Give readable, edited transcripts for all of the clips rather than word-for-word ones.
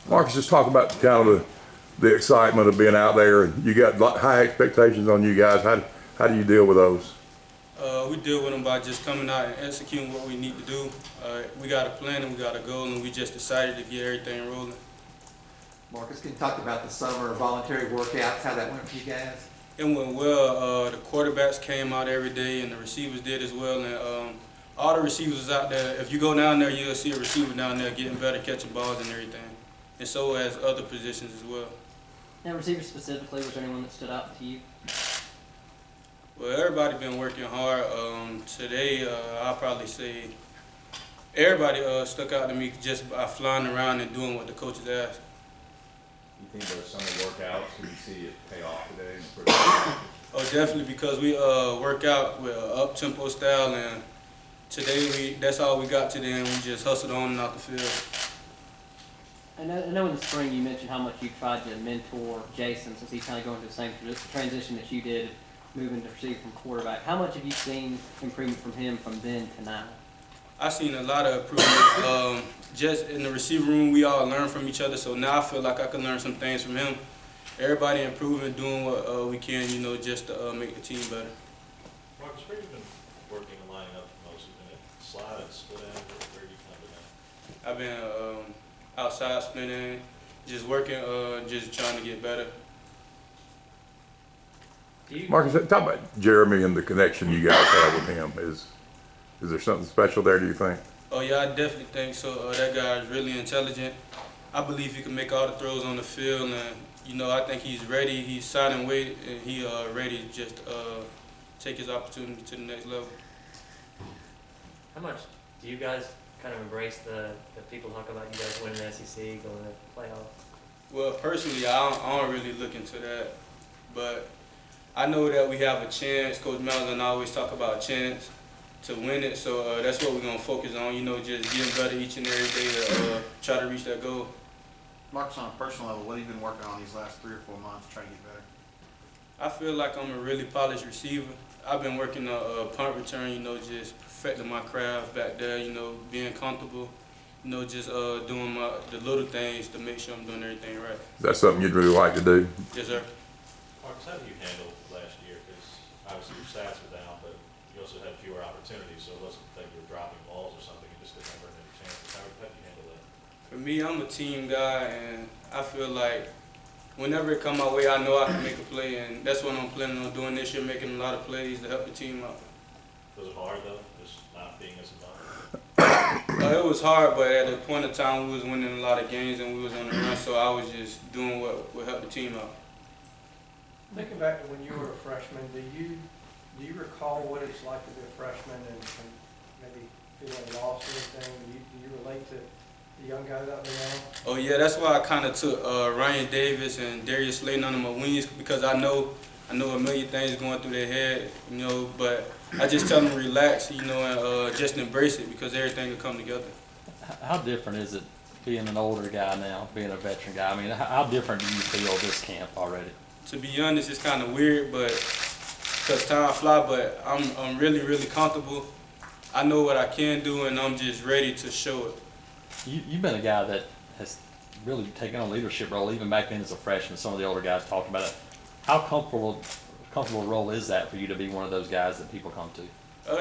Marcus, just talk about kind of the excitement of being out there. You got high expectations on you guys. How do you deal with those? We deal with them by just coming out and executing what we need to do. We got a plan and we got a goal, and we just decided to get everything rolling. Marcus, can you talk about the summer voluntary workouts, how that went for you guys? It went well. The quarterbacks came out every day, and the receivers did as well. And all the receivers out there, if you go down there, you'll see a receiver down there getting better, catching balls and everything. And so as other positions as well. Now, receivers specifically, was there anyone that stood out to you? Well, everybody been working hard. Today, I'll probably say everybody stuck out to me just by flying around and doing what the coaches asked. You think those summer workouts, did you see it pay off today? Oh, definitely, because we work out with up-tempo style, and today that's all we got today, and we just hustled on and out the field. I know in the spring you mentioned how much you tried to mentor Jason since he's kind of going through the same transition that you did, moving to receive from quarterback. How much have you seen improvement from him from then to now? I've seen a lot of improvement. Just in the receiver room, we all learn from each other, so now I feel like I can learn some things from him. Everybody improving, doing what we can, just to make the team better. Marcus, where have you been working and lining up most? Have you been at slide and split end, or where have you kind of been at? I've been outside splinting, just working, just trying to get better. Marcus, talk about Jeremy and the connection you guys have with him. Is there something special there, do you think? Oh yeah, I definitely think so. That guy is really intelligent. I believe he can make all the throws on the field, and I think he's ready. He's signing weight, and he ready to just take his opportunity to the next level. How much do you guys kind of embrace the people talk about you guys winning the SEC, going to the playoffs? Well, personally, I don't really look into that, but I know that we have a chance. Coach Malzahn always talk about a chance to win it, so that's what we're going to focus on, just getting better each and every day to try to reach that goal. Marcus, on a personal level, what have you been working on these last 3 or 4 months to try to get better? I feel like I'm a really polished receiver. I've been working a punt return, just perfecting my craft back there, being comfortable, just doing the little things to make sure I'm doing everything right. Is that something you'd really like to do? Yes, sir. Marcus, how do you handle last year? Because obviously your stats were down, but you also had fewer opportunities, so it wasn't like you were dropping balls or something. You just didn't have any chances. How do you handle that? For me, I'm a team guy, and I feel like whenever it come my way, I know I can make a play, and that's what I'm planning on doing this year, making a lot of plays to help the team out. Was it hard, though, just not being as involved? It was hard, but at a point in time, we was winning a lot of games, and we was on the run, so I was just doing what would help the team out. Thinking back to when you were a freshman, do you recall what it's like to be a freshman and maybe feeling lost or anything? Do you relate to the young guys out there now? Oh yeah, that's why I kind of took Ryan Davis and Darius Slayton under my wings, because I know a million things going through their head, but I just tell them to relax, and just embrace it, because everything will come together. How different is it being an older guy now, being a veteran guy? I mean, how different do you feel this camp already? To be honest, it's kind of weird, but because time fly, but I'm really, really comfortable. I know what I can do, and I'm just ready to show it. You've been a guy that has really taken on a leadership role, even back then as a freshman. Some of the older guys talked about it. How comfortable role is that for you to be one of those guys that people come to?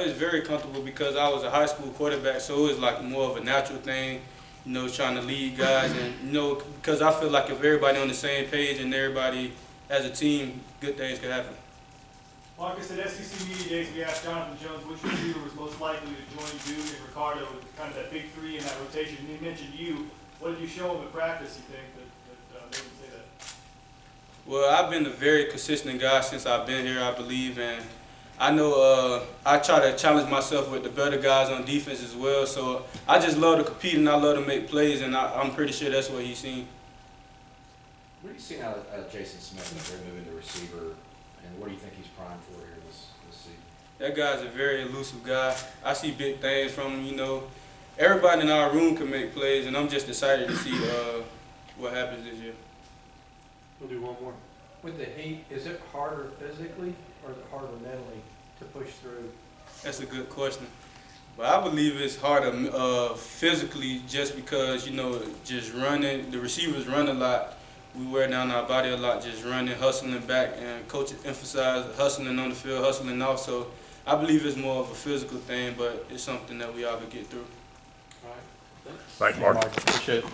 It's very comfortable because I was a high school quarterback, so it was like more of a natural thing, trying to lead guys, and because I feel like if everybody on the same page and everybody as a team, good things can happen. Marcus, at SEC Media Days, we asked Jonathan Jones which receiver was most likely to join Duke and Ricardo with kind of that big three in that rotation. And he mentioned you. What did you show him at practice, you think, that made him say that? Well, I've been a very consistent guy since I've been here, I believe, and I know I try to challenge myself with the better guys on defense as well. So I just love to compete and I love to make plays, and I'm pretty sure that's what he's seen. What do you see out of Jason Smith as they're moving to receiver, and what do you think he's primed for here this season? That guy's a very elusive guy. I see big things from him, Everybody in our room can make plays, and I'm just excited to see what happens this year. We'll do one more. With the heat, is it harder physically or is it harder mentally to push through? That's a good question. But I believe it's harder physically just because, just running, the receivers run a lot. We wear down our body a lot, just running, hustling back, and coach emphasized hustling on the field, hustling off. So I believe it's more of a physical thing, but it's something that we all could get through. Thanks, Mark. Appreciate it.